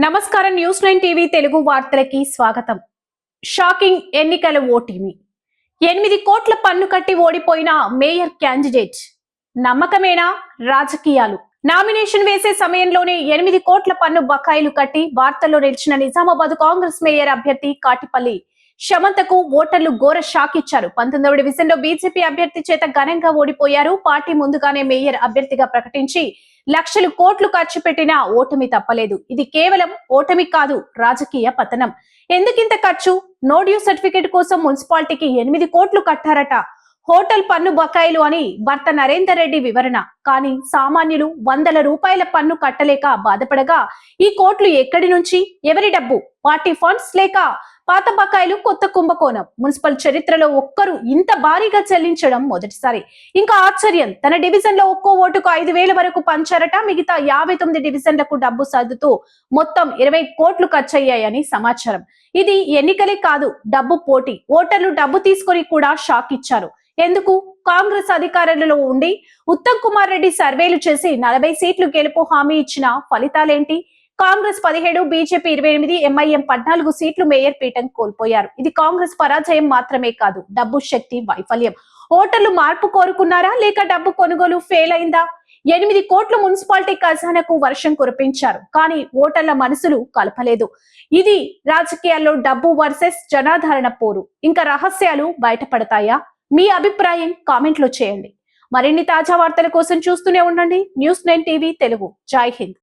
నమస్కారం news 9 TV Telugu వార్తలకి స్వాగతం. Shocking ఎన్నికల ఓటమి. 8 కోట్ల పన్ను కట్టి ఓడిపోయిన మేయర్ క్యాండిడేట్. నమ్మకమేనా రాజకీయాలు? నామినేషన్ వేసే సమయంలోనే 8 కోట్ల పన్ను బకాయిలు కట్టి వార్తల్లో నిలిచిన నిజామాబాద్ కాంగ్రెస్ మేయర్ అభ్యర్థి కాటిపల్లి శమంతకు ఓటర్లు ఘోర షాక్ ఇచ్చారు. 19వ డివిజన్లో బీజేపీ అభ్యర్థి చేత ఘనంగా ఓడిపోయారు. పార్టీ ముందుగానే మేయర్ అభ్యర్థిగా ప్రకటించి లక్షలు కోట్లు ఖర్చు పెట్టినా ఓటమి తప్పలేదు. ఇది కేవలం ఓటమి కాదు, రాజకీయ పతనం. ఎందుకింత ఖర్చు? నో డ్యూ సర్టిఫికేట్ కోసం మున్సిపాలిటీకి 8 కోట్లు కట్టారట. హోటల్ పన్ను బకాయిలు అని భర్త నరేందర్ రెడ్డి వివరణ. కానీ సామాన్యులు వందల రూపాయల పన్ను కట్టలేక బాధపడగా ఈ కోట్లు ఎక్కడి నుంచి? ఎవరి డబ్బు? పార్టీ ఫండ్స్ లేక పాత బకాయిలు కొత్త కుంభకోణం. మున్సిపల్ చరిత్రలో ఒక్కరు ఇంత భారీగా చెల్లించడం మొదటిసారి. ఇంకా ఆశ్చర్యం, తన డివిజన్ లో ఒక్కో ఓటుకు 5,000 వరకు పంచారట. మిగతా 59 డివిజన్లకు డబ్బు సర్దుతూ మొత్తం 20 కోట్లు ఖర్చయ్యాయని సమాచారం. ఇది ఎన్నికలే కాదు, డబ్బు పోటీ. ఓటర్లు డబ్బు తీసుకొని కూడా షాక్ ఇచ్చారు. ఎందుకు? కాంగ్రెస్ అధికారంలో ఉండి ఉత్తమ్ కుమార్ రెడ్డి సర్వేలు చేసి 40 సీట్లు గెలుపు హామీ ఇచ్చిన ఫలితాలేంటి? కాంగ్రెస్ 17, బీజేపీ 28, ఎంఐఎం 14 సీట్లు మేయర్ పీఠం కోల్పోయారు. ఇది కాంగ్రెస్ పరాజయం మాత్రమే కాదు, డబ్బు శక్తి వైఫల్యం. ఓటర్లు మార్పు కోరుకున్నారా లేక డబ్బు కొనుగోలు ఫెయిల్ అయిందా? 8 కోట్ల మున్సిపాలిటీ ఖజానాకు వర్షం కురిపించారు, కానీ ఓటర్ల మనసులు కలపలేదు. ఇది రాజకీయాల్లో డబ్బు వర్సెస్ జనాదరణ పోరు. ఇంకా రహస్యాలు బయటపడతాయా? మీ అభిప్రాయం కామెంట్ లో చేయండి. మరిన్ని తాజా వార్తల కోసం చూస్తూనే ఉండండి న్యూస్ 9 టీవీ తెలుగు. జై హింద్.